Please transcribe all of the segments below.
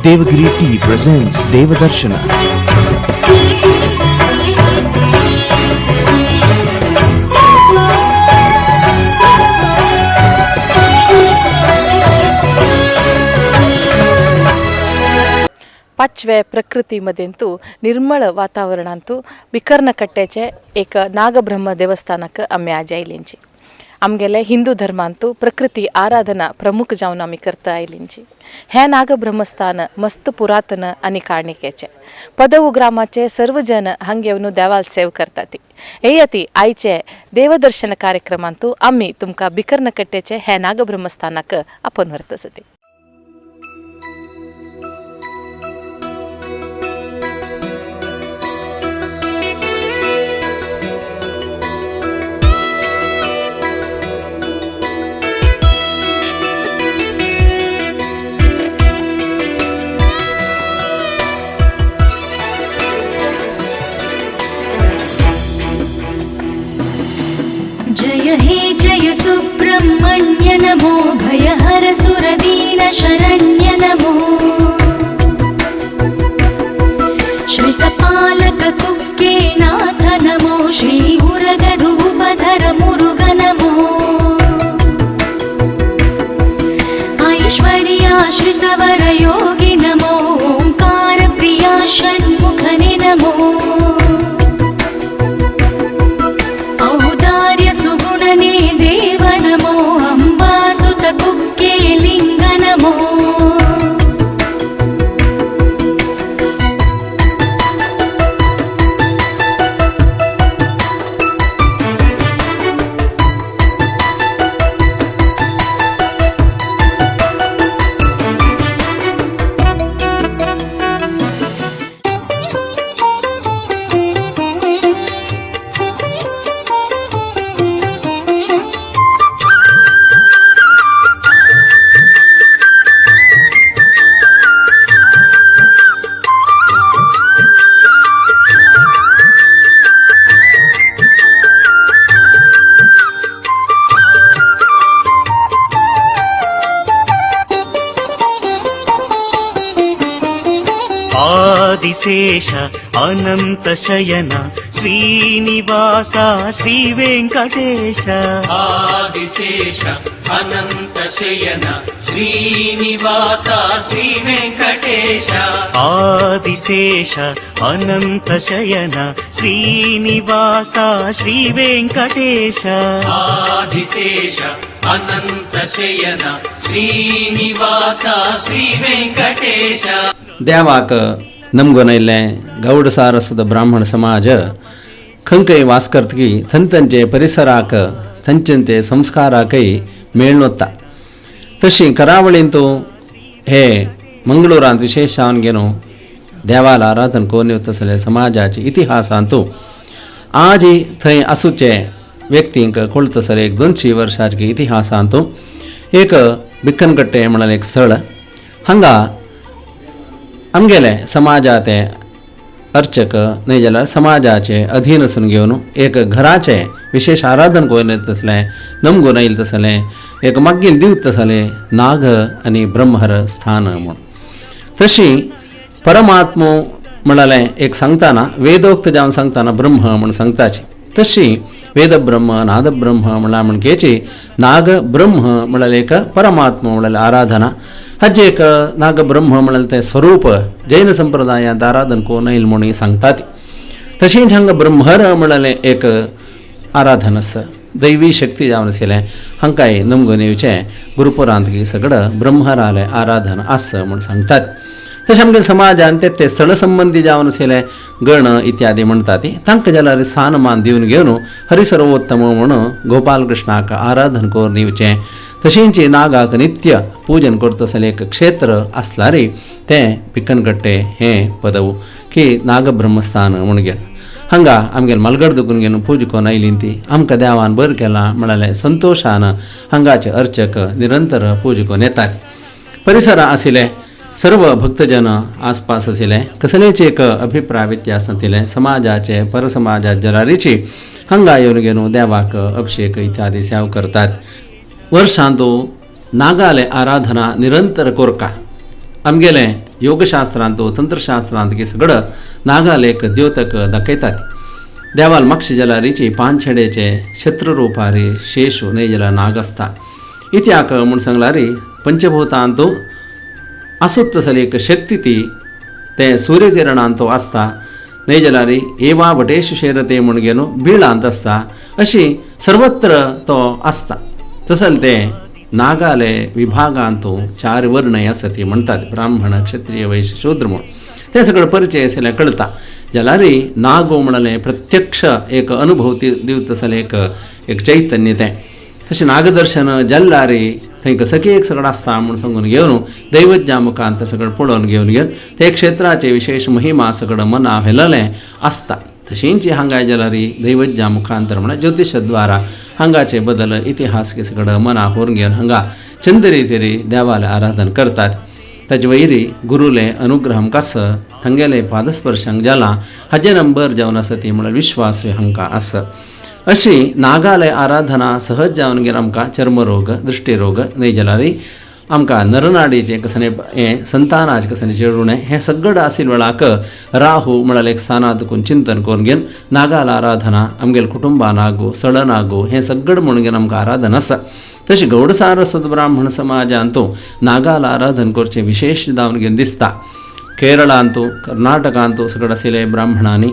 Devgiri T presents देवदर्शना. पाचव्या प्रकृतीमध्येंतू निर्मळ वातावरणांतू बिकर्णकट्ट्याचे एक नागब्रह्म देवस्थानाक आम्ही आज आयलींची. आमगेले हिंदू धर्मांतू प्रकृती आराधना प्रमुख जावन आमी करता आयलींची. हे नागब्रह्मस्थान मस्त पुरातन आनी काणिकेचे. पदवू ग्रामाचे सर्व जन हांग येवन देवाल सेव करतात. हेयती आयचे देवदर्शन कार्यक्रमांतू आम्ही तुमका बिकर्णकट्ट्याचे हे नागब्रह्मस्थानाक आपण व्हरतसते. जय हे जय सुब्रह्मण्य नमो भयहर सुरदीन शरण्य नमो श्वेतपालक कुक्के नाथ नमो श्री मुरगरूपधर मुरुग नमो ऐश्वर्याश्रितवर योगी नमो ओंकार प्रिया षण्मुखने नमो देव नमो अंबासुत कुक्के लिंग नमो आदिशेष अनंत शयन श्रीनिवास श्री वेंकटेश. आदिशेष अनंत शयन श्रीनिवास श्री वेंकटेश. आदिशेष अनंत शयन श्रीनिवास श्री वेंकटेश. आदिशेष अनंत शयन श्रीनिवास श्री वेंकटेश. देवाक नमगोनैले गौड सारस्वत ब्राह्मण समाज खंकೈ वास्कर्तकी थंतंचे परिसराक थंचंते संस्काराकೈ मेळनोत्ता. तशी करावळींतू हे मंगळूरांत विशेषान गेनो देवाल आराधन कोण वतसले समाजाचे इतिहासांतू आज थंय आसूचे व्यक्तींक कळतसले एक 200 वर्षाचे इतिहासांतू एक बिकनकट्टे म्हणून एक स्थळ हांगा आमगेले समाजाचे अर्चक नाही जाल्यार समाजाचे अधीन असून घेवन एक घराचे विशेष आराधन कोण तसले नमगून आयिल्ले तसले एक मागीन दिवत तसले नाग आनी ब्रह्महर स्थान म्हूण. तशी परमात्मो म्हणाले एक सांगताना वेदोक्त जावन सांगताना ब्रह्म म्हूण सांगताची. तशी वेद ब्रह्म नाद ब्रह्म म्हणला म्हणकेची नाग ब्रह्म म्हणाले एक परमात्मा म्हणाले आराधना हजे एक नाग ब्रह्म म्हणाले ते स्वरूप जैन संप्रदायांत आराधन कोण येईल म्हणून सांगतात. तशीच हांगा ब्रह्मर म्हणाले एक आराधन आसा दैवी शक्ती जावन आशिल्लें हांकांय नमगून येवचें गुरुपुरांत सगळं ब्रह्मराले आराधन आसा म्हूण सांगतात. तशें आमगे समाजान ते स्थळ संबंधी जावन आशिल्ले गण इत्यादी म्हणटात तांकां जाल्यार स्थान मान दिवन घेवन हरिसर्वोत्तम म्हणून गोपाल कृष्णाक आराधन करून येवचें. तशेंच नागाक नित्य पूजन करता आसलें एक क्षेत्र आसल्यारय तें बिकनकट्टे हें पदव की नागब्रह्मस्थान म्हूण गेलें. हांगा आमगेले मलगड दुखून घेवन पूज कोन्न आयलीं ती आमकां देवान बरें केलां म्हणाले संतोशान हांगाचे अर्चक निरंतर पूज कोन्न येतात. परिसरा आशिल्ले सर्व भक्तजन आसपास आशिल्ले कसलेच एक अभिप्राय व्यत्यास नाशिल्ले समाजाचे परसमाजात जरारीची हांगा येवन घेवन देवाक अभिषेक इत्यादी सेवा करतात. वर्षांतू नागाले आराधना निरंतर कोरका आमगेले योगशास्त्रांतो तंत्रशास्त्रांत की सगळं नागालेक द्योतक दाखयतात. देवाल मक्ष जलारीची पांचडेचे शत्रुरूपारी शेषू नेजला नाग असता. इत्याक म्हूण सांगलारी पंचभूतांतो आसुत्तसली एक शक्ती ती ते सूर्यकिरणांतो आसता. नेजलारी एवा वटेश शेरते म्हूण गेलो बिळांत आसता. अशी सर्वत्र तो आसता. तसल ते नागाले विभागांतो 4 वर्ण आसा ती म्हणटात, ब्राह्मण क्षत्रिय वैश्य शूद्र म्हणून. ते सगळं परिचय असले कळता. जाल्यारी नागो म्हणले प्रत्यक्ष एक अनुभवती दिवतसले एक चैतन्य ते. तशें नागदर्शन जाल्लारी थंय सखी एक सगळं आसता म्हूण सांगून घेवन दैवज्ञा मुखांत सगळं पळोवन घेवन ते क्षेत्राचे विशेष महिमा सगळं मना व्हेलेलें आसता. तशींची हांगा जाल्यारी दैवज्ञा मुखांतर म्हणा ज्योतिषद्वारा हांगाचे बदल इतिहास के सगळं मना होरून घेवन हांगा चंद्रितेरी देवाले आराधन करतात. ताजे वयरी गुरुले अनुग्रहम कसं थंगेले पादस्पर्शांक जाला हाजे नंबर जावन आसा ती म्हणल्यार विश्वास हांकां आसा. अशी नागालय आराधना सहज जावन गेल्यार आमकां चर्मरोग दृष्टिरोग न्हय जाल्यारी आमकां नरनाडीचें कसले हें संतानाचें कसलें चेडूणें हें सगळं आशिल्ले वेळाक राहू म्हळ्यार एक स्थानांत करून चिंतन करून घेवन नागाल आराधना आमगेल्या कुटुंबां नागो सळ नागो हें सगळं म्हणून घेवन आमकां आराधन आसा. तशें गौडसार ब्राह्मण समाजांतू नागाल आराधन करचें विशेश जावन घेवन दिसता. केरळांतू कर्नाटकांतू सगळं आशिल्ले ब्राह्मणांनी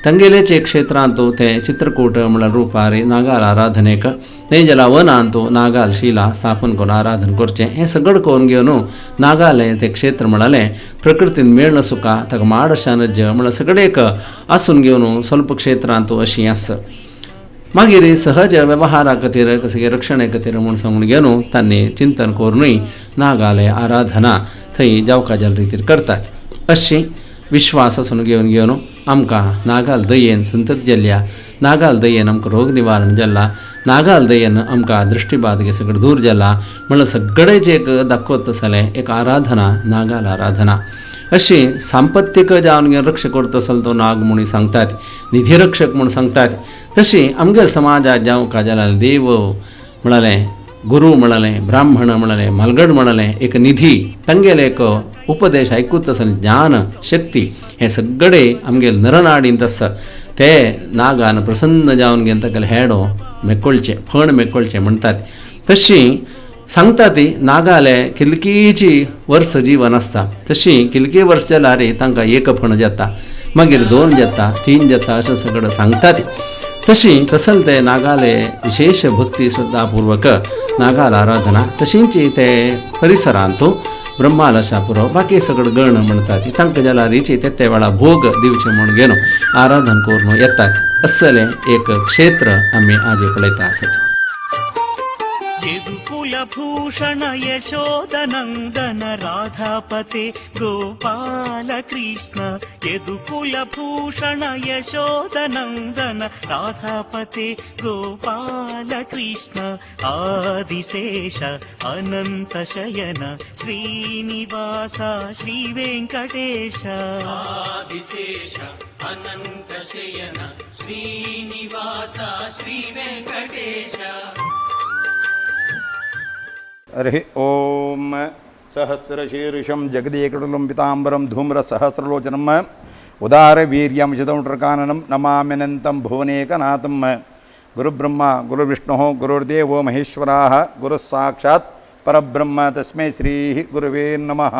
तंगेलेचे क्षेत्रांतू ते चित्रकूट म्हळ्यार रुपारी नागाल आराधनेक न्हय जाल्यार वनांतू नागाल शिला स्थापन करून आराधन करचें हें सगळं करून घेवन नागालय ते क्षेत्र म्हणालें प्रकृतीन मेळ्ळें सुका ताका माड शानज्य म्हळ्यार सगळेक आसून घेवन स्वल्प क्षेत्रांतू अशीं आसा. मागीर सहज वेवहारा खातीर कशें रक्षणे खातीर म्हूण सांगून घेवन तांणी चिंतन करूनय नागालय आराधना थंय जावकाजाल रितीर करतात. अशी विश्वास आसून घेवन आमकां नागाल दयेन संतत जाल्ल्या नागाल दयेन आमकां रोग निवारण जाल्ला नागाल दयेन आमकां दृश्टिबाध सगळें दूर जाला म्हणल्यार सगळें जे दाखवत आसलें एक आराधना नागाल आराधना. अशी सांपत्तीक जावन घेवन रक्षा करता आसलो तो नाग म्हणून सांगतात, निधिरक्षक म्हणून सांगतात. तशी आमगे समाजात जावं जाल्यार देव म्हणालें गुरू म्हणालें ब्राह्मण म्हणालें मालगड म्हणालें एक निधी तांगेले एक उपदेश आयकूच आसलें ज्ञान शक्ती हें सगळें आमगे नरनाडींत आसा. ते नागान प्रसन्न जावन घेवन तागेले हेडो मेकळचें फण मेकळचें म्हणटात. तशी सांगता ती नागाले किलकीची वर्स जीवन आसता. तशी किलकी वर्स जाल्यार तांकां एक फण जाता मागीर 2 जाता 3 जाता अशें सगळें सांगता ती. तशी तसल ते नागाले विशेष भक्ती श्रद्धापूर्वक नागाल आराधना तशींची ते परिसरांतू ब्रह्मालशा पुरो बाकी सगळं गण म्हणटात तांकां जाल्यार रिची ते वेळा भोग दिवचे म्हूण घेवन आराधन करून येतात. असलें एक क्षेत्र आमी आज पळयता आसत. भूषण यशोदनंदन राधापते गोपाल कृष्ण यदुकुल भूषण यशोदनंदन राधापते गोपाल कृष्ण आदिशेष अनंत शयन श्रीनिवास श्री वेंकटेश आदिशेष अनंत शयन श्रीनिवास श्री वेंकटेश. हरि ओम सहस्रशीर्षं जगदेकटुलं पीताम्बरं धूम्रसहस्रलोचनम् उदारवीर्यं चिदंट्रकाननं नमाम्यनन्तं भुवनेकनाथं. गुरुब्रह्मा गुरुविष्णुः गुरुर्देवो महेश्वराः गुरुस्साक्षात् परब्रह्म तस्मै श्री गुरुवे नमः.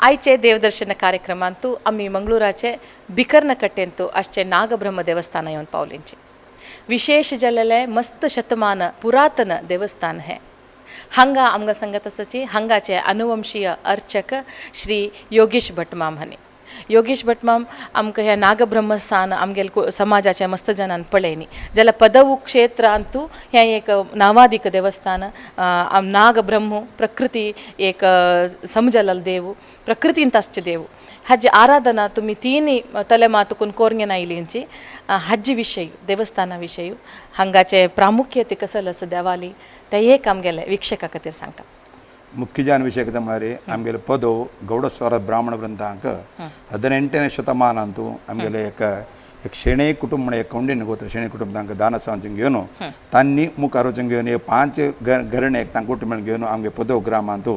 आयचे देवदर्शन कार्यक्रमांतू आम्ही मंगळूराचे बिकर्नकट्टेंतू आजचे नागब्रह्म देवस्थान येवन पावलेंचे. विशेष जाल्लेले मस्त शतमान पुरातन देवस्थान हे. हांगा आमकां सांगत आसाची हांगाचे अनुवंशीय अर्चक श्री योगेश भटमाम हांणी. योगेश भटमाम आमकां ह्या नागब्रह्मस्थान आमगेले समाजाच्या मस्त जनान पळयनी जाल्यार पदवू क्षेत्रांतू हें एक नावादीक देवस्थान. नागब्रह्म प्रकृती एक समजलेलो देव प्रकृतींत आसचे देव हाजी आराधना तुम्ही 3 तलेमातून कोरंगेन आयलींची हाजी विशय देवस्थाना विशय हांगाचे प्रामुख्यते कसं आसा देवाली ते एक आमगेले वीक्षका खातीर सांगता. मुख्य जान विषय कितें म्हळ्यार आमगेले पदव गौडस्वर ब्राह्मण ग्रंथांक 18ನೇ ಶತಮಾನಂತೂ आमगेले एक एक शेणे कुटुंब एक कौंडिन्य गोत्र शेणे कुटुंब तांकां दान सांचून घेवन तांणी मुखार वचून घेवन एक 5 घराणे एक तांकां कुटुंबान घेवन आमगे पदव ग्रामांत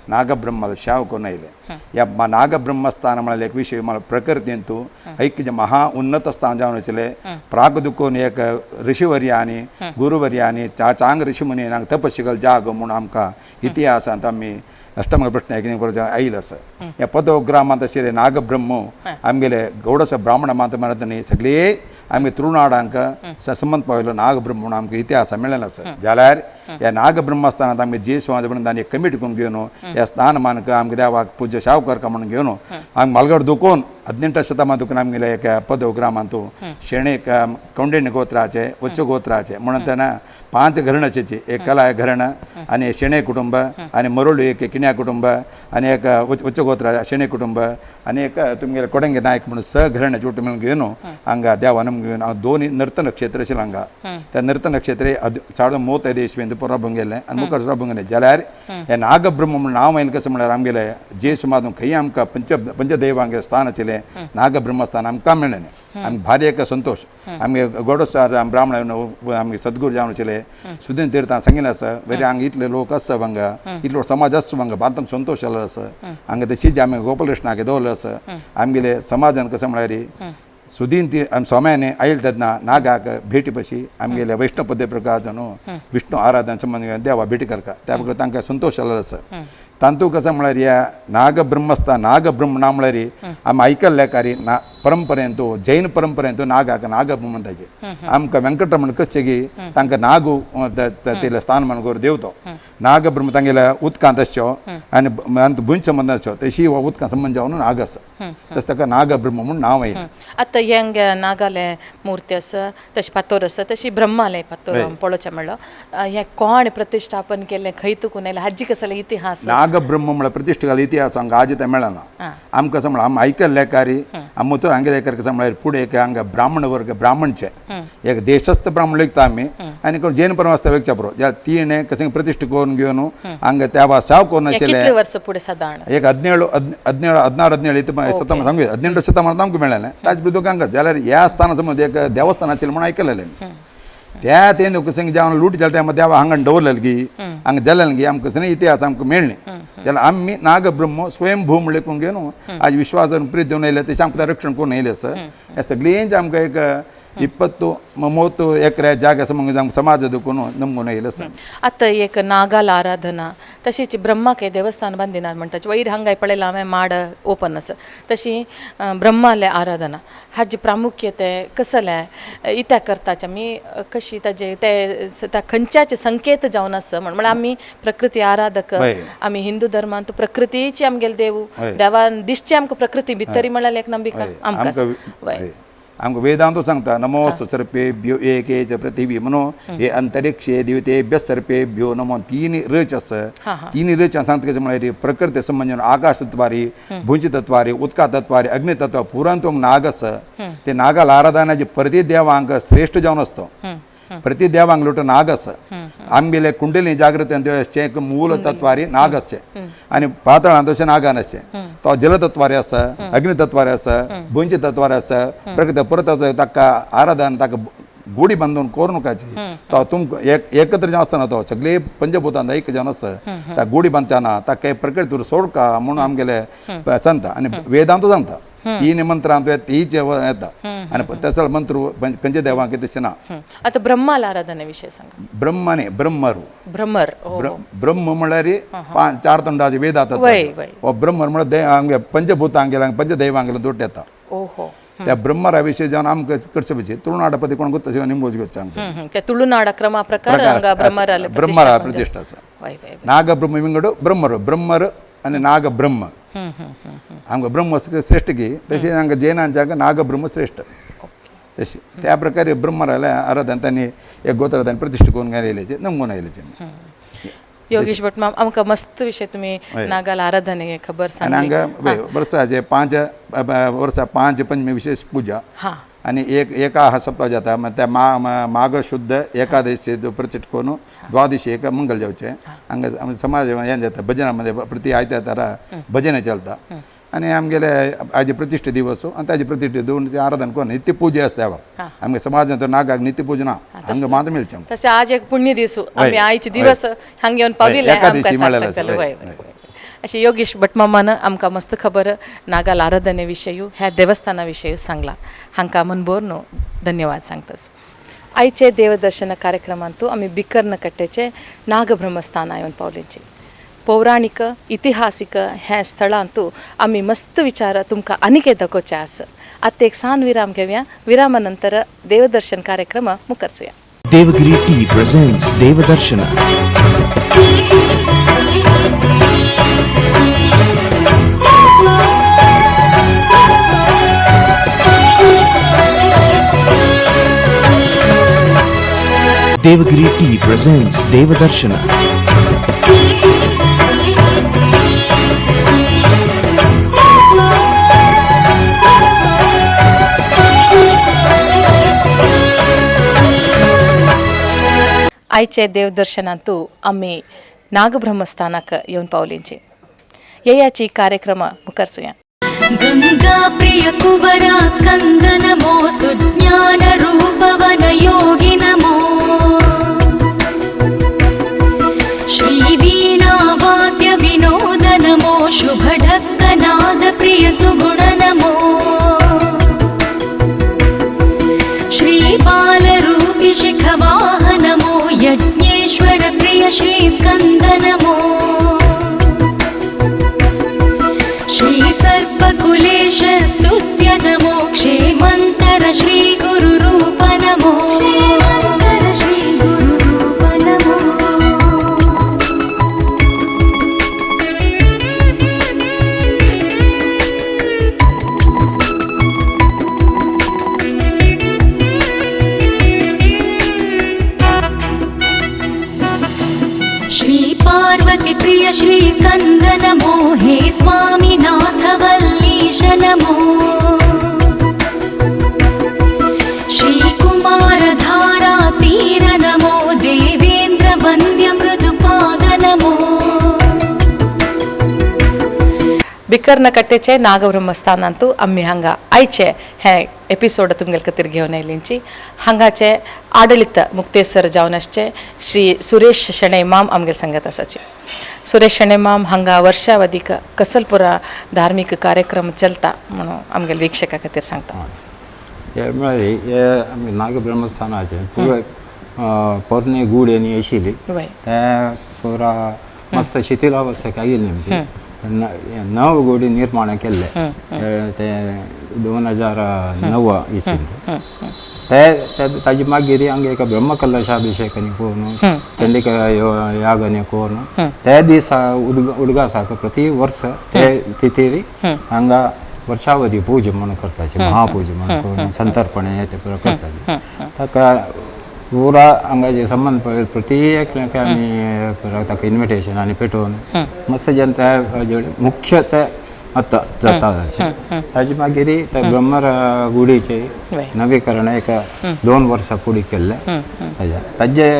नागब्रह्माला शाव करून आयले ह्या नागब्रह्मस्थान म्हळ्यार एक विशय म्हळ्यार प्रकृतींत ऐक्य महा उन्नत स्थान जावन वचले प्रागदुकोन एक ऋषिवर्य आनी गुरुवर्य आनी चांग ऋषी मुनी हांगा तपस्या केलो जाग म्हूण आमकां इतिहासांत आमी अष्टम प्रश्न एक आयिल्लो आसा ह्या पदव ग्रामांत अशें नागब्रह्म आमगेले गौडस ब्राह्मण मात म्हणटनी सगळे आमगे तुळुनाडांक संबंध पावयलो नागब्रह्म म्हणून आमकां इतिहास मेळ्ळेलो आसा जाल्यार ह्या नागब्रह्मस्थानांत आमगे जेसवाद म्हणून तांणी एक कमिटी करून घेवन ह्या स्थानमानक आमगे देवाक पूज्य शावकरका म्हणून घेवन आमी मालगड दुखोवन 18 शतमान दुखून आमगेले एक पदव ग्रामांत शेणे कौंडिन्य गोत्राचे उच्च गोत्राचे म्हणून तेन्ना 5 घराण्याचे एक कलाय घराणं आनी शेणे कुटुंब आनी मरोळी एक किण्या कुटुंब आनी एक उच्च गोत्रा शेणे कुटुंब आनी एक तुमगेले कोडंगे नायक म्हणून स घराण्याचे कुटुंब घेवन हांगा देवानम घेवन हांव 2 नृत्य नक्षत्र आशिल्लें हांगा त्या नृत्य नक्षत्र साडो मोत देश राबूंक गेले आनी मुखार राबूंक गेले जाल्यार हे नागब्रह्म म्हणून नांव आयलें कशें म्हळ्यार आमगेले जे सुमार खंय आमकां पंचदैवांगे स्थान आशिल्लें नागब्रह्मस्थान आमकां मेळ्ळें आमी भारी एक संतोश आमगे गोडोसार ब्राह्मण आमगे सद्गुरू जावन आशिल्ले सुदीन तीर्थान सांगिल्लें आसा वेरे हांगा इतले लोक आसा हांगा इतलो समाज आसा हांगा भारतांत संतोश जाल्लो आसा हांगा तशीच आमी गोपाल कृष्णागे दवरलो आसा आमगेले समाजान कशें म्हळ्यार सुदीन ती आमी सोम्याने आयले तेन्ना नागाक भेटी पशी आमगेले वैष्णव पद्दती प्रकार न्हू विष्णू आराधन संबंद देवा भेटी करता त्या प्रकार तांकां संतोश जाल्लो आसा तांतू कशें म्हळ्यार ह्या नागब्रह्मस्थान नागब्रह्म ना म्हळ्यार आमी आयकल्ल्याकारी परंपरेंत जैन परंपरेंत नागाक नागब्रह्म म्हणटाचे आमकां वेंकटरमण कशें की तांकां नागू तेले स्थान म्हणून देवतो नागब्रह्म तांगेल्या उदकांत आसच्यो आनी भुंय संबंद आसच्यो तशी हो उदकां संबंद जावन नाग आसा तशें ताका नागब्रह्म म्हणून नांव येयलें आतां हेंगे नागाले मुर्ती आसा तशी पातोर आसा तशी ब्रह्माले पातोर पळोवचें म्हणलो हें कोण प्रतिश्ठापन केलें खंय तुकून आयलें हाजी कसले इतिहास नागब्रह्म म्हळ्यार प्रतिश्ठा केलो इतिहास हांगा आज ते मेळना आमकां कशें म्हळ्यार आमी आयकल्ल्याकारी आमी तो हांगे कशें म्हळ्यार फुडें एक हांगा ब्राह्मण वर्ग ब्राह्मणचे एक देशस्थ ब्राह्मण विकता आमी आनी कोण जैन परमास्थ विकच्या पुरो जाल्यार तिणें कशें प्रतिश्ठा करून घेवन हांगा त्या साव करून आशिल्लें वर्स फुडें सादारण एक 17 सांगू 18 शतमानांत आमकां मेळ्ळें ताजे बद्दल हांगा जाल्यार ह्या स्थाना समज एक देवस्थान आशिल्लें म्हणून आयकलेलें त्या तें कशें जेवण लूट जाल्या टायमार देवा हांगा दवरलेलें की हांगा जालेलें की आमकां कसं इतिहास आमकां मेळ्ळें जाल्यार आमी नागब्रह्म स्वयंभू म्हणलें करून घेवन आज विश्वास प्रीत देवन येयले तशें आमकां रक्षण करून येयलें आसा हे सगळींच आमकां एक 20-30 ಎಕರೆ ಜಾಗ ಸಮಾಜ ನಮ್ಗೂ ಇಲ್ಲ ಸರ್ ಅತ್ತ ಏಕ ನಾಗಾಲ ಆರಾಧನಾ तशीच ब्रह्माके देवस्थान बांदिनात म्हणटाचे वयर हांगा पळयलां हांवें माड ओपन आसा तशी ब्रह्माले आराधना हाजी प्रामुख्यते कसले इत्या करताचे आमी कशी ताजे ते खंयच्याचे संकेत जावन आसा म्हळ्यार आमी प्रकृती आराधक आमी हिंदू धर्मांत प्रकृतीची आमगेले देव देवान दिश्टी आमकां प्रकृती भितरी म्हळ्यार एक नंबिका आमकां आमकां वेदांत सांगता नमोस्तु सर्पेभ्यो एके च पृथिवी म्हणून हे अंतरिक्षे दिवतेभ्य सर्पेभ्यो नमो 3 रच आसा 3 रच सांगता कशें म्हळ्यार प्रकृती संबंधीन आकाश तत्वारी भुंज तत्वारी उदका तत्वारी अग्नी तत्व पुरांत नाग आसा ते नागाला आराधनाचे प्रति देवांक श्रेष्ठ जावन आसता प्रति देवांक लुट नाग आसा आमगेले कुंडली जागृती एक मूल तत्वारी नाग आसचे आनी पातळांत तशें नागान आसचे तो जलतत्वारी आसा अग्नितत्वारी आसा भुंज तत्वारी आसा प्रकृती परत ताका आराधन ताका गोडी बांदून कोरनुकाची तो तुमकां एकत्र जावन आसतना तो सगळे पंचभूतांत एक जावन आसा ताका गोडी बांदतना ताका काही प्रकृतीवर सोडका म्हणून आमगेले सांगता आनी वेदांत सांगता 3 मंत्रांत तीच येता आनी तसले मंत्र पंचदेवांक तशें ना आतां ब्रह्माला आराधने विशय सांगा ब्रह्मने ब्रह्मरू ब्रह्मर ब्रह्म म्हळ्यार 4 तोंडाचे वेद जातात हो ब्रह्मर म्हळ्यार आमगे पंचभूतांक गेल्या पंचदैवांक गेल्या दोट येता ओहो त्या ब्रह्मरा विशय जावन आमकां करचे पयलीं तुळुनाडपती कोण गोत तशें निंबोज घेवचे सांगता त्या तुळुनाडा क्रमा प्रकार ब्रह्मरा प्रतिश्ठा आसा नागब्रह्म विंगड ब्रह्मर आनी नागब्रह्म आमकां ब्रह्म श्रेष्ठ की तशें हांगा जैनांच्या नागब्रह्म श्रेष्ठ तशी त्या प्रकारे ब्रह्मराला आराधन तांणी एक गोत्रांनी प्रतिश्ठा करून येयलेचे नमून येयलेचे योगेश भट आमकां मस्त विशय तुमी नागाला आराधने खबर सांगली आनी हांगा वर्साचे 5 पंचमी विशेष पूजा आनी एका सप्ताह जाता त्या माघ शुद्ध एकादशी प्रतिष्ठ करून द्वादशी एक मंगल जावचे हांगा समाज हें जाता भजनामध्ये प्रति आयतारा भजन चलता आनी आमगेले हाजे प्रतिश्ठे दिवस आनी ताजे प्रतिश्ठे दिवन आराधन करून नित्य पूजे आसता आमगे समाजांत नागाक नित्य पूजा ना हांगा मात मेळचें तसे आज एक पुण्य दिवस आम्ही आयचे दिवस हांगा येवन पाविले एकादशी म्हळ्यार अशें योगेश भटमामान आमकां मस्त खबर नागाल आराधने विशयी ह्या देवस्थाना विशयी सांगला हांकां मनभर न्हू धन्यवाद सांगतास आयचे देवदर्शन कार्यक्रमांतू आमी बिकर्न कट्टेचे नागब्रह्मस्थाना येवन पावलेंचे पौराणिक इतिहासीक ह्या स्थळांतू आमी मस्त विचार तुमकां आनीक दाखोवचे आसा आतां एक सान विराम घेवया विरामा नंतर देवदर्शन कार्यक्रम मुखारचुया Devagiri Tea presents Devadarshana. Devagiri Tea presents Devadarshana. आयचे देवदर्शनांतू आम्ही नागब्रह्मस्थानाक येवन पावलेंचे येयाची कार्यक्रम मुखारचुया गंगा प्रिय कुवरा स्कंद नमो सुज्ञान रूपवन योगी नमो श्री वीणा वाद्य विनोद नमो शुभ ढक्कनाद प्रिय सुगुण नमो श्री बालरूपि शिखवाह नमो यज्ञेश्वर प्रिय श्री स्कंद नमो श्री सर्पकुलेश स्तुत्य नमो क्षेमन्तर श्री गुरुरूप नमो क्षेमन्तर श्री गुरुरूप नमो श्री पार्वती प्रिय श्री कंद नमो हे स्वामीनाथ वल्लीश नमो श्री कुमार धारा तीर नमो देवेंद्र वंद्य मृदुपाद नमो बिकर्न कट्टेचे नागब्रह्मस्थानांतू आम्ही हांगा आयचे हे एपिसोड तुमगेल खातीर घेवन आयलींची हांगाचे आडळित मुक्तेसर जावन आसचे श्री सुरेश शेणै माम आमगेर सांगत आसाचे सुरेश शेणै माम हांगा वर्षावधीक कसलपुरा धार्मीक कार्यक्रम चलता म्हणून आमगेल वीक्षका खातीर सांगता हे म्हळ्यार हे आमगे नागब्रह्मस्थानाचे पुरो पोरणे गूड आनी आशिल्ली ते पुरा मस्त शिथील अवस्थेक आयिल्ली आमची नव गोडी निर्माण केल्ले ते 2009 इस्वींत ताजे मागीर हांगा एका ब्रह्मकलशाभिषेक आनी करून चंडिका याग आनी करून ते दिसा उदगासाक प्रति वर्स ते तिथेर हांगा वर्षावधी पूज म्हणून करताचे महापूज म्हणून करून संतर्पणे ते पुरो करताचे ताका पुरा हांगाचे संबंध पळय प्रति एकल्याक आमी ताका इन्विटेशन आनी पेटोवन मस्त जनता मुख्य ते आतां जाता ताजे मागीर ते ब्रह्मर गुडीचे नवीकरण एक 2 वर्सां फुडें केल्ले ताजे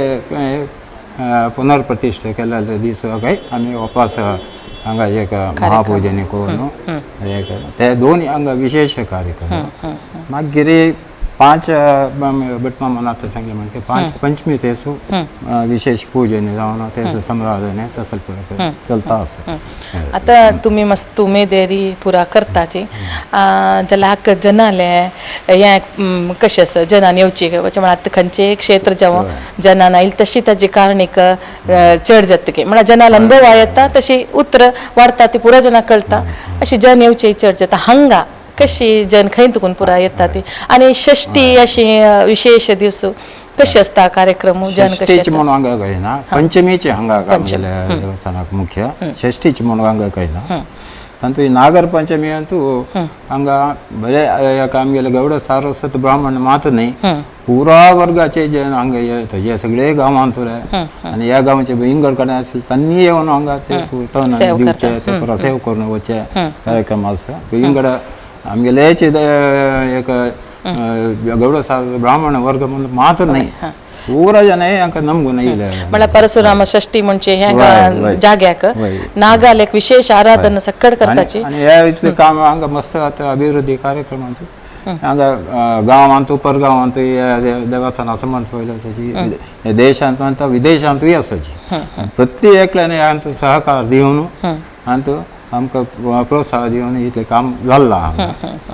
पुनर्प्रतिश्ठा केल्या दिसाक आमी वापस हांगा एक महापूजनी करून ते दोन हांगा विशेष कार्यक्रम मागीर 5 भटमामान आतां सांगलें म्हणजे 5 पंचमी तेसू विशेष पूजनी जावन तेसू सम्रादने तसल पुरो चलता आसा आता तुम्ही मस्त उमेदेरी पुरा करताची जाल्यार हाका जनाले हें कशें आसा जनान येवची वचे म्हळ्यार आतां खंयचें क्षेत्र जावं जनान आयली तशी ताजी कारणीक चड जातकी म्हळ्यार जनाला अनुभव येता तशी उतर वाडटा ती पुरा जनाक कळटा अशी जन येवची चड जाता हांगा कशी जन खंय तुकून पुरा येता ती आनी षष्टी अशी विशेष दिवस कशें आसता कार्यक्रम जन कशें म्हणून हांगा कळना पंचमीचे हांगा आमगेल्या देवस्थानाक मुख्य षष्टीचे म्हणून हांगा कळना तातूंत नागर पंचमी अंतू हांगा बरे आमगेले गौड सारस्वत ब्राह्मण मात न्ही पुरा वर्गाचे जे हांगा येता हे सगळे गांवांतले आनी ह्या गांवाचे इंगडकडे आसले तांणी येवन हांगा ते सुतन दिवचे ते पुरा सेव करून वचे कार्यक्रम आसा इंगड आमगेलेचे एक गौड ब्राह्मण वर्ग म्हणून मात नाही पूरा जन हांकां नमगून येयले म्हळ्यार परशुराम षष्टी म्हणचे ह्या वय. जाग्याक वय. नागाल एक विशेष आराधना सक्कड करताची आणि ह्या इतलें काम हांगा मस्त आता अभिवृद्धी कार्यक्रमांत हांगा गांवांत परगांवांत देवस्थाना संबंध पयल्याची देशांत आनी विदेशांतूय आसाची प्रत्येक एकल्यान हांगा सहकार दिवन आनी आमकां प्रोत्साहन दिवन इतलें काम जाल्लां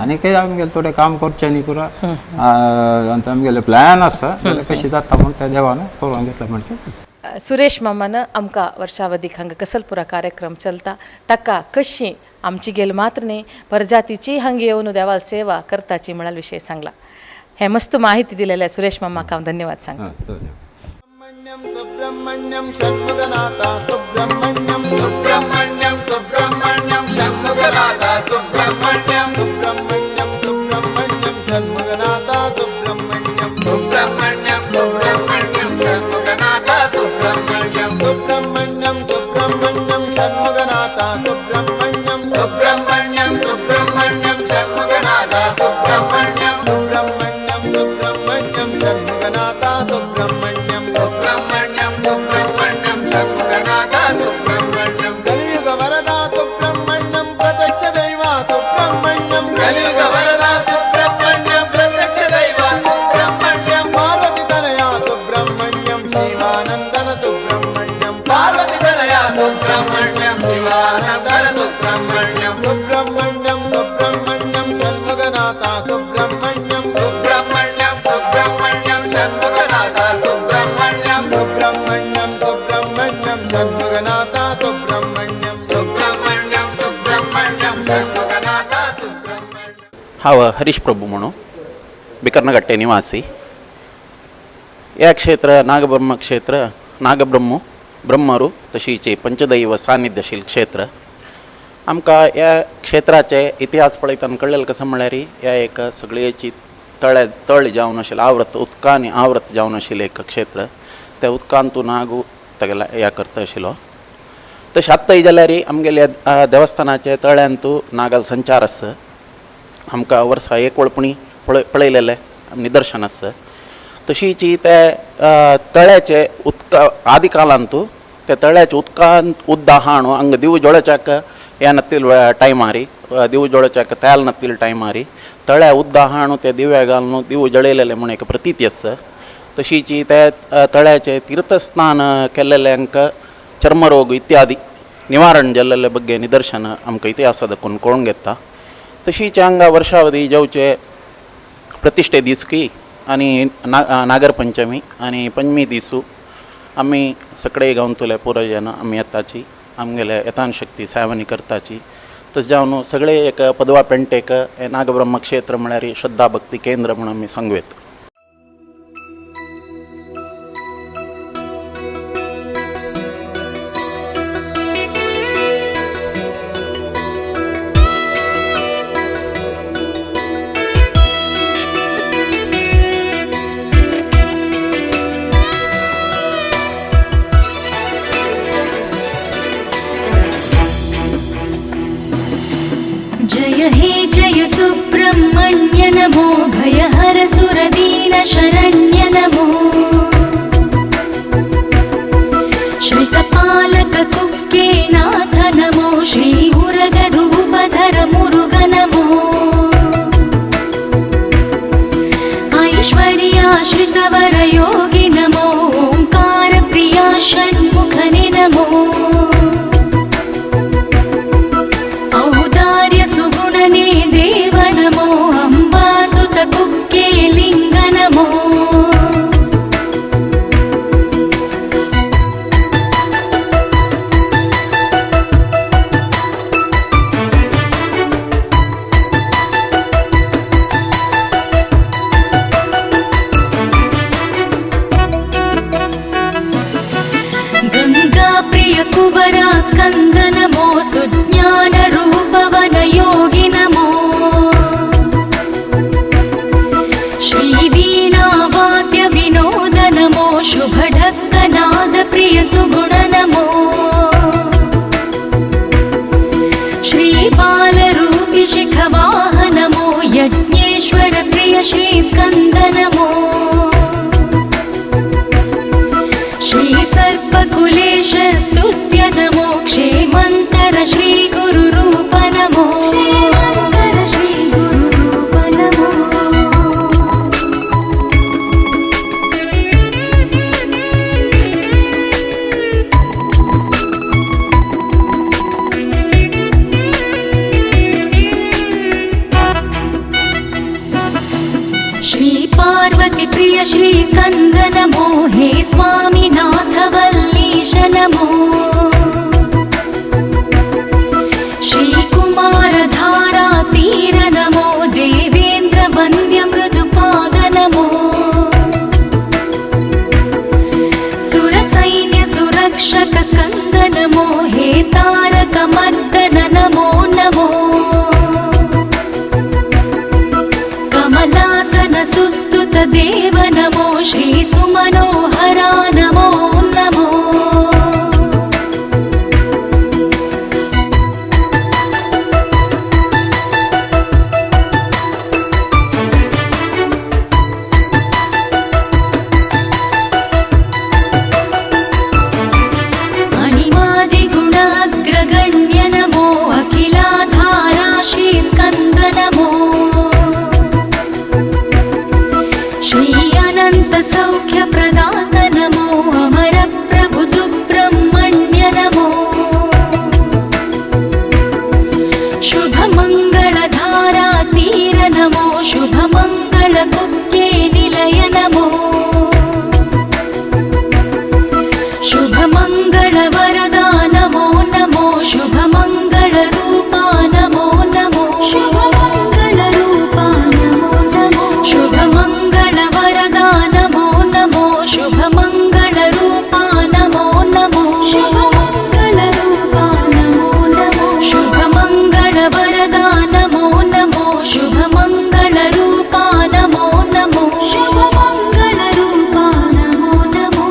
आनी काही आमगेलें थोडें काम करचें न्ही पुरा आनी आमगेले प्लॅन आसा जाल्यार कशें जाता म्हूण त्या देवान करून घेतला म्हणटा सुरेश मामान आमकां वर्षावधीक हांगा कसलपुरा कार्यक्रम चलता ताका कशी आमची गेल मात्र न्ही परजातीची हांगा येवन देवा सेवा करताची म्हळ्यार विशय सांगला हे मस्त माहिती दिलेल्या सुरेश मामाक हांव धन्यवाद सांगता सुब्रह्मण्यम षण्मुगनाथा सुब्रह्मण्यम सुब्रह्मण्यम सुब्रह्मण्यम षण्मुगनाथा सुब्रह्मण्यम सुब्रह्मण्यम सुब्रह्मण्यम षण्मुगनाथा सुब्रह्मण्यम सुब्रह्मण्यम सुब्रह्मण्यम षण्मुगनाथा सुब्रह्मण्यम सुब्रह्मण्यम सुब्रह्मण्यम षण्मुगनाथा सुब्रह्मण्यम सुब्रह्मण्यम सुब्रह्मण्यम षण्मुगनाथा सुब्रह्मण्यम सुब्रह्मण्यम सुब्रह्मण्यम षण्मुगनाथा सुब्रह्मण्यम सुब्रह्मण्यम सुब्रह्मण्यम षण्मुगनाथा सुब्रह्मण्यम कलियुग वरदा सुब्रह्मण्यम प्रत्यक्ष दैवा सुब्रह्मण्यम कलियुग वरदा सुब्रह्मण्यम प्रत्यक्ष दैवा सुब्रह्मण्यम पार्वती तनया सुब्रह्मण्यम शिवानंदन सुब्रह्मण्यम पार्वती तनया सुब्रह्मण्यम शिवानंदन सुब्रह्मण्यम सुब्रह्मण्यम सुब्रह्मण्यम षण्मुगनाथा सुब्रह्मण्यम सुब्रह्मण्यम सुब्रह्मण्यम षण्मुगनाथा सुब्रह्मण्यम सुब्रह्मण्यम सुब्रह्मण्यम षण्मुगनाथा सुब्रह्मण्यम सुब्रह्मण्यम सुब्रह्मण्यम षण्मुगनाथा सुब्रह्मण्यम हांव हरीश प्रभू म्हणून बिकर्नगट्टे निवासी या क्षेत्र नागब्रह्म क्षेत्र नागब्रह्मू ब्रह्मरू तशीचे पंचदैव सान्निध्यशील क्षेत्र आमकां ह्या क्षेत्राचे इतिहास पळयतना कळलेलें कसं म्हळ्यार ह्या एक सगळ्याची तळ जावन आशिल्लें आवृत उदकांनी आवृत जावन आशिल्लें एक क्षेत्र त्या उदकांतून नागू तेगेला ह्या करता आशिल्लो तशें आत्ताय जाल्यार आमगेल्या देवस्थानाचे तळ्यांतू नागाल संचार आसा आमकां वर्सा एक वळपणी पळयलेलें निदर्शन आसा तशीची त्या तळ्याचे उदका आदी कालांतू त्या तळ्याच्या उदकांत उद्दाहाण हांगा दिव जोळच्याक हे नत्तील टायमारी दिव जोळच्याक तेल नत्तील टायमारी तळ्या उद्दाहाण त्या दिव्या घालून दिव जळयलेले म्हण एक प्रतीती आसा तशीची त्या तळ्याचे तीर्थस्नान केल्लेल्यांक चर्मरोग इत्यादी निवारण जाल्ले बग्गे निदर्शन आमकां इतिहासा दाखोवन कळून घेता तशीच हांगा वर्षावधी जेवचे प्रतिश्ठे दिसकी आनी नागर पंचमी आनी पंचमी दिसू आमी सगळे गांवतले पुरो जन आमी येताची आमगेले येतान शक्ती सेवनी करताची तशें जावन सगळे एक पदवा पेंटेक हे नागब्रह्म क्षेत्र म्हळ्यार श्रद्धा भक्ती केंद्र म्हणून आमी सांगवेत जय हे जय सुब्रह्मण्य नमो भयहर सुरदीन शरण्य नमो श्रीकपालक कुक्के नाथ नमो श्री मुरग रूपधर मुरुग नमो ऐश्वर्याश्रितवर योगी नमो ओंकार प्रिया षण्मुखने नमो देव नमो अम्बासुत कुक्के लिंग नमो गंगा प्रिय कुवरा स्कंद नमो सुज्ञान रूपवन योगी नमो श्री वीणा वाद्य विनोद नमो शुभ ढक्कनाद प्रिय सुगुण नमो श्री बाल रूपी शिखवाह नमो यज्ञेश्वर प्रिय श्री स्कंद नमो ईश स्तुत्य नमो क्षेमन्तर श्री गुरुरूप नमो क्षेमन्तर श्री गुरुरूप नमो श्री पार्वती प्रिय श्री कंद नमो हे स्वामीनाथ वल्लीश नमो श्री कुमार धारा तीर नमो देवेंद्र वंद्य मृदुपाद नमो सुर सैन्य सुरक्षक स्कंद नमो हे तारक मर्दन नमो नमो कमलासन सुस्तुत देव नमो श्री सुमनोहरा नमो नमो अणिमादि गुणाग्रगण्य नमो अखिलाधारा श्री स्कंद नमो श्री अनंत सौख्य प्रदात नमो अमर प्रभु सुब्रह्मण्य नमो शुभ मंगल धारा तीर नमो शुभ मंगल कुप्ये निलय नमो शुभ मंगल वरदा नमो नमो शुभ मंगल रूपा नमो नमो शुभ मंगल रूपा नमो नमो शुभ मंगल वरदा नमो नमो शुभ मंगल रूपा नमो नमो शुभ मंगल रूपा नमो नमो शुभ मंगल वरदा नमो नमो शुभ मंगल रूपा नमो नमो शुभ मंगल रूपा नमो नमो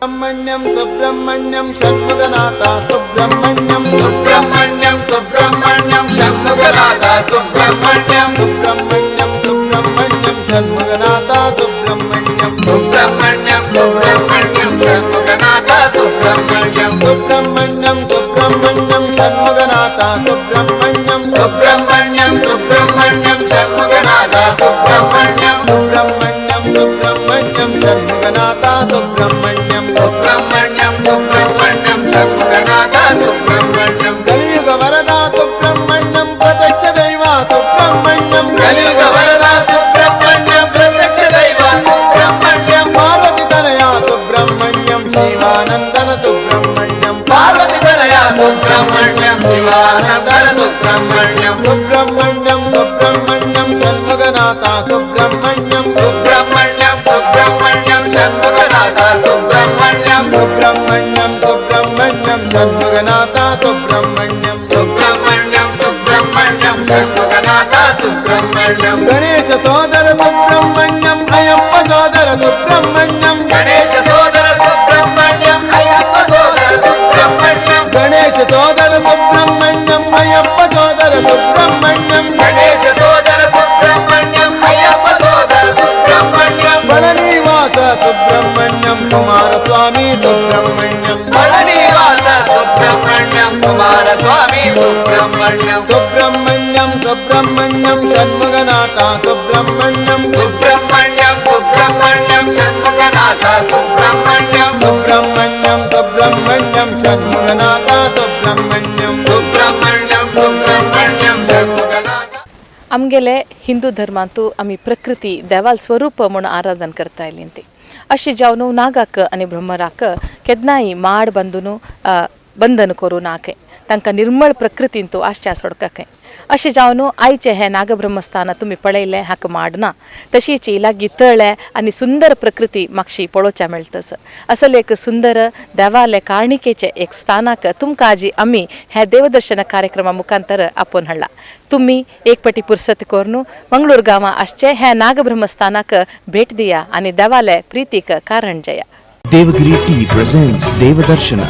सुब्रह्मण्यं सुब्रह्मण्यं षण्मुखनाथा सुब्रह्मण्यं सुब्रह्मण्यं सुब्रह्मण्यं षण्मुखनाथा सुब्रह्मण्यं सुब्रह्मण्यं सुब्रह्मण्यं षण्मुखनाथा सुब्रह्मण्यं सुब्रह्मण्यं सुब्रह्मण्यं षण्मुखनाथा सुब्रह्मण्यं सुब्रह्मण्यं सुब्रह्मण्यं षण्मुखनाथा सुब्रह्मण्यं सुब्रह्मण्यं सुब्रह्मण्यं षण्मुखनाथा सुब्रह्मण्यं सुब्रह्मण्यं सुब्रह्मण्यं षण्मुखनाथा सुब्रह्मण्यं सुब्रह्मण्यं सुब्रह्मण्यं षण्मुखनाथा सुब्रह्मण्यं कलियुग वरदा सुब्रह्मण्यं प्रत्यक्ष दैवा सुब्रह्मण्यं कलियुग वरदा सुब्रह्मण्यं प्रत्यक्ष दैवा सुब्रह्मण्यं पार्वती तनया सुब्रह्मण्यं शिवानंदन सुब्रह्मण्यं पार्वती तनया सुब्रह्मण्यं शिवानंदन सुब्रह्मण्यं सुब्रह्मण्यं सुब्रह्मण्यं षण्मुखनाथा सुब्रह्मण्यं सुब्रह्मण्यं सुब्रह्मण्यं षण्मुखनाथा सुब्रह्मण्यं सुब्रह्मण्यं सुब्रह्मण्यं षण्मुखनाथा सुब्रह्मण्यं सुब्रह्मण्यं सुब्रह्मण्यं षण्मुखनाथा सुब्रह्मण्यं गणेश सोदर सुब्रह्मण्यं अयप्प सोदर सुब्रह्मण्यं गणेश सोदर सुब्रह्मण्यं अयप्प सोदर सुब्रह्मण्यं गणेश सोदर सुब्रह्मण्यं अयप्प सोदर सुब्रह्मण्यं गणेश सोदर सुब्रह्मण्यं अयप्प सोदर सुब्रह्मण्यं बलनिवास सुब्रह्मण्यं कुमारस्वामी सुब्रह्मण्यं बलनिवास सुब्रह्मण्यं कुमारस्वामी सुब्रह्मण्यं सुब्रह्मण्यं सुब्रह्मण्यं षण्मुखनाथा सुब्रह्मण्यं सुब्रह्मण्यं सुब्रह्मण्यं षण्मुखनाथा सुब्रह्मण्यं सुब्रह्मण्यं सुब्रह्मण्यं षण्मुखनाथा सुब्रह्मण्यं सुब्रह्मण्यं सुब्रह्मण्यं षण्मुखनाथा आमगेले हिंदू धर्मांतू आमी प्रकृती देवाल स्वरूप म्हणून आराधन करता इल्ली अशी जावन नागाक आनी ब्रह्मराक केदनाय माड बंदून बंधन करूं नाके तांकां निर्मळ प्रकृतीन तूं आश्च्या सोडकाके अशें जावन आयचे हे नागब्रह्मस्थान तुमी पळयलें हाका माडना तशीच लागीं तळे आनी सुंदर प्रकृती म्हाकशी पळोवच्या मेळटस असल एक सुंदर देवालय कारणिकेचे एक स्थानाक तुमकां आजी आमी हे देवदर्शन कार्यक्रमा मुखांतर आपोवन हाडला तुम्ही एक पटी पुरसत करून मंगळूर गांवां आसचे हे नागब्रह्मस्थानाक भेट दिया आनी देवालय प्रीतीक कारण Jaya Devagiri Tea presents Devadarshan.